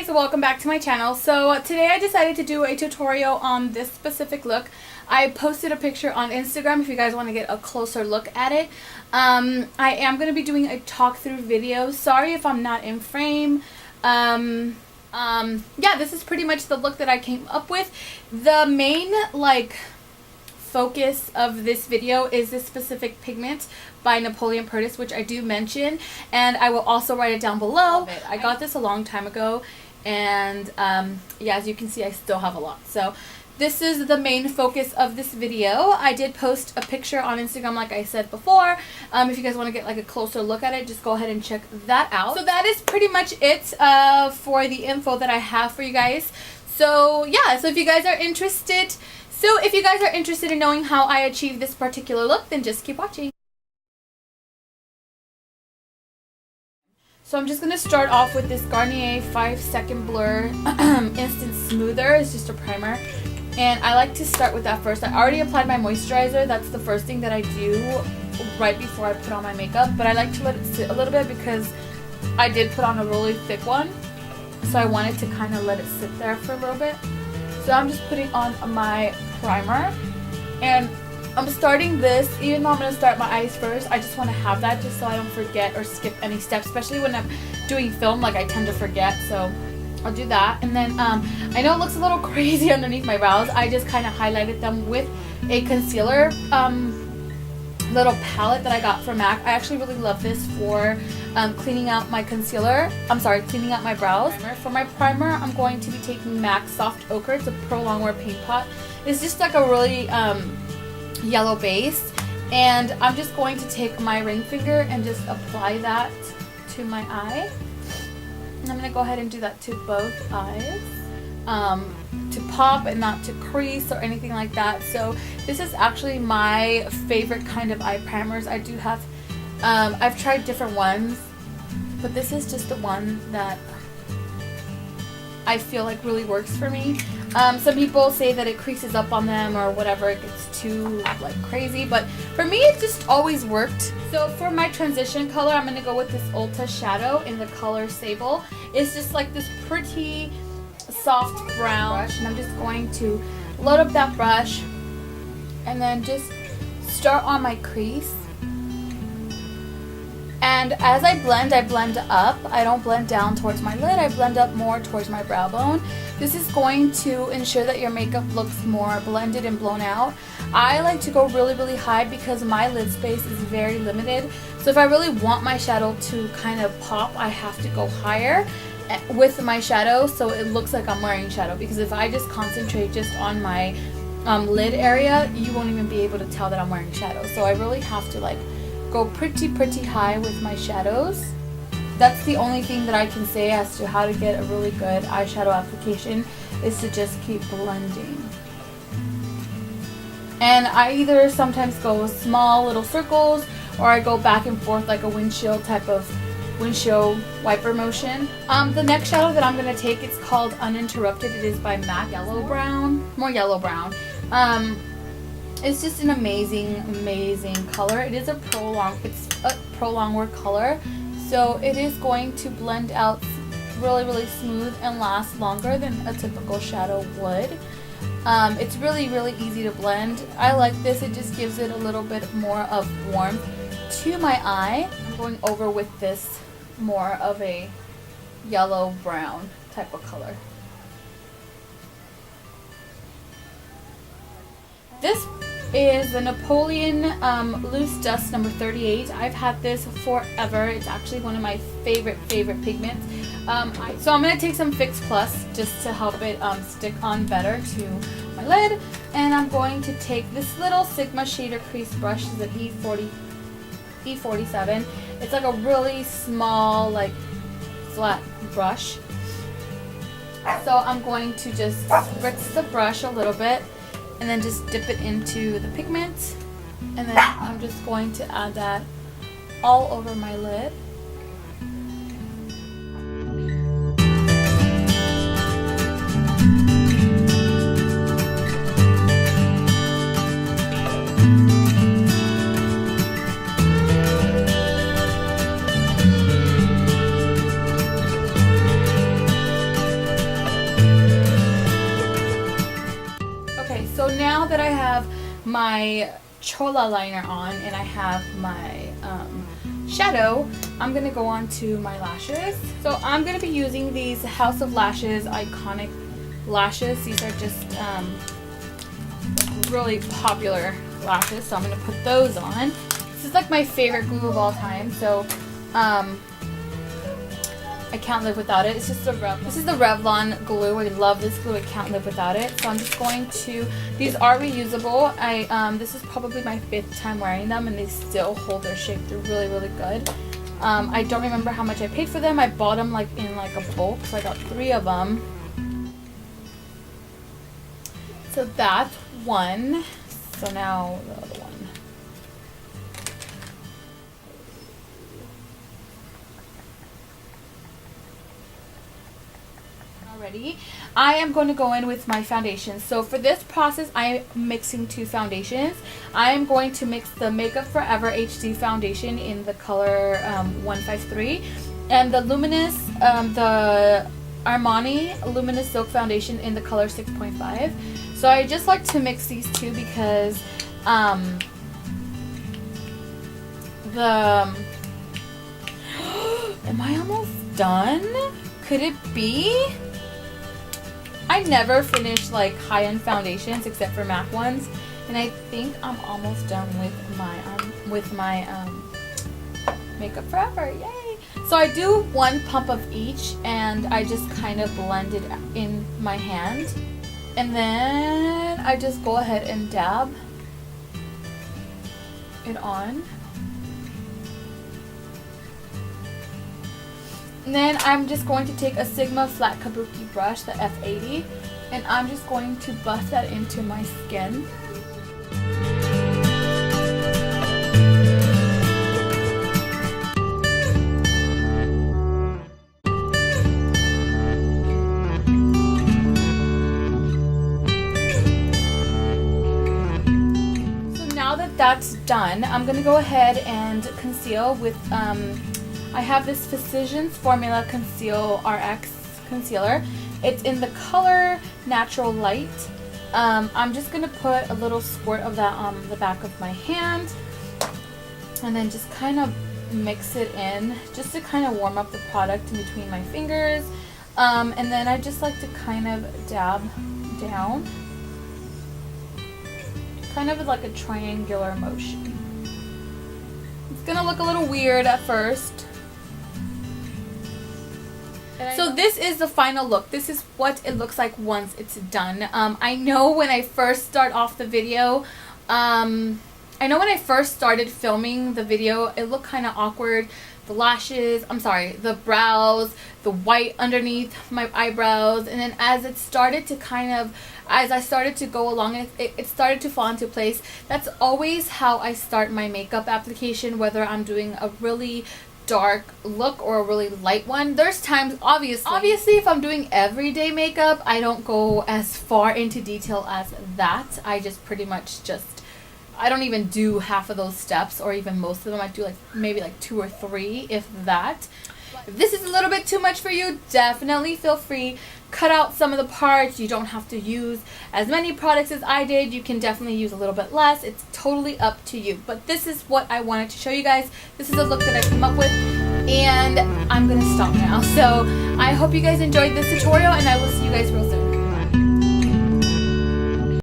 guys, welcome back to my channel. So today I decided to do a tutorial on this specific look. I posted a picture on Instagram if you guys want to get a closer look at it. I am going to be doing a talk through video. Sorry if I'm not in frame. Yeah, this is pretty much the look that I came up with. The main focus of this video is this specific pigment by Napoleon Perdis, which I do mention, and I will also write it down below. I got this a long time ago, and yeah, as you can see, I still have a lot. So this is the main focus of this video. I did post a picture on Instagram like I said before. If you guys want to get a closer look at it, just go ahead and check that out. So that is pretty much it for the info that I have for you guys. So yeah, so if you guys are interested in knowing how I achieved this particular look, then just keep watching. So I'm just going to start off with this Garnier 5-second blur instant smoother. It's just a primer, and I like to start with that first. I already applied my moisturizer. That's the first thing that I do right before I put on my makeup, but I like to let it sit a little bit because I did put on a really thick one, so I wanted to kind of let it sit there for a little bit. So I'm just putting on my primer, and I'm starting this, even though I'm going to start my eyes first, I just want to have that just so I don't forget or skip any steps, especially when I'm doing film, I tend to forget, so I'll do that. And then I know it looks a little crazy underneath my brows. I just kind of highlighted them with a concealer little palette that I got from MAC. I actually really love this for cleaning out my cleaning out my brows. For my primer, I'm going to be taking MAC Soft Ochre. It's a Pro Longwear paint pot. It's just a really yellow base, and I'm just going to take my ring finger and just apply that to my eye. And I'm going to go ahead and do that to both eyes, to pop and not to crease or anything like that. So this is actually my favorite kind of eye primers. I do have, I've tried different ones, but this is just the one that I feel really works for me. Some people say that it creases up on them or whatever, it gets too crazy, but for me it just always worked. So for my transition color, I'm going to go with this Ulta shadow in the color Sable. It's just this pretty soft brown brush, and I'm just going to load up that brush and then just start on my crease. And as I blend up. I don't blend down towards my lid. I blend up more towards my brow bone. This is going to ensure that your makeup looks more blended and blown out. I like to go really, really high because my lid space is very limited. So if I really want my shadow to kind of pop, I have to go higher with my shadow so it looks like I'm wearing shadow. Because if I just concentrate just on my lid area, you won't even be able to tell that I'm wearing shadow. So I really have to go pretty high with my shadows. That's the only thing that I can say as to how to get a really good eyeshadow application, is to just keep blending. And I either sometimes go small little circles, or I go back and forth like a windshield wiper motion. The next shadow that I'm going to take, it's called Uninterrupted. It is by MAC more yellow brown. It's just an amazing color. It is a Pro Longwear color, so it is going to blend out really smooth and last longer than a typical shadow would. It's really easy to blend. I like this. It just gives it a little bit more of warmth to my eye. I'm going over with this more of a yellow brown type of color. This is the Napoleon Loose Dust number 38. I've had this forever. It's actually one of my favorite pigments. So I'm going to take some Fix Plus just to help it stick on better to my lid. And I'm going to take this little Sigma Shader Crease brush. It's an E47. It's a really small, flat brush. So I'm going to just spritz the brush a little bit, and then just dip it into the pigment, and then I'm just going to add that all over my lid. now that I have my chola liner on and I have my shadow, I'm going to go on to my lashes. So I'm going to be using these House of Lashes Iconic Lashes. These are just really popular lashes, so I'm going to put those on. This is like my favorite glue of all time, so I can't live without it. It's just this is the Revlon glue. I love this glue. I can't live without it. So I'm just going to, these are reusable. This is probably my 5th time wearing them and they still hold their shape. They're really, really good. I don't remember how much I paid for them. I bought them like in like a bulk, so I got 3 of them. So that's one. So now the other one. Already, I am going to go in with my foundation. So for this process, I am mixing 2 foundations. I am going to mix the Makeup Forever HD foundation in the color 153 and the Luminous, the Armani Luminous Silk foundation in the color 6.5. So I just like to mix these 2 because am I almost done? Could it be? I never finish like high-end foundations except for MAC ones, and I think I'm almost done with my Makeup Forever. Yay! So I do 1 pump of each, and I just kind of blend it in my hand, and then I just go ahead and dab it on. And then I'm just going to take a Sigma flat kabuki brush, the F80, and I'm just going to buff that into my skin. So now that that's done, I'm going to go ahead and conceal with I have this Physians Formula Conceal RX Concealer. It's in the color Natural Light. I'm just going to put a little squirt of that on the back of my hand and then just kind of mix it in just to kind of warm up the product in between my fingers. And then I just like to kind of dab down, kind of like a triangular motion. It's going to look a little weird at first. So this is the final look. This is what it looks like once it's done. I know when I first start off the video, I know when I first started filming the video, it looked kind of awkward. The lashes, the brows, the white underneath my eyebrows, and then as it started to as I started to go along, it started to fall into place. That's always how I start my makeup application, whether I'm doing a really dark look or a really light one. There's times, obviously if I'm doing everyday makeup, I don't go as far into detail as that. I just pretty much I don't even do half of those steps, or even most of them. I do like maybe like 2 or 3, if that. If this is a little bit too much for you, definitely feel free. Cut out some of the parts. You don't have to use as many products as I did. You can definitely use a little bit less. It's totally up to you. But this is what I wanted to show you guys. This is a look that I came up with, and I'm going to stop now. So I hope you guys enjoyed this tutorial, and I will see you guys real soon.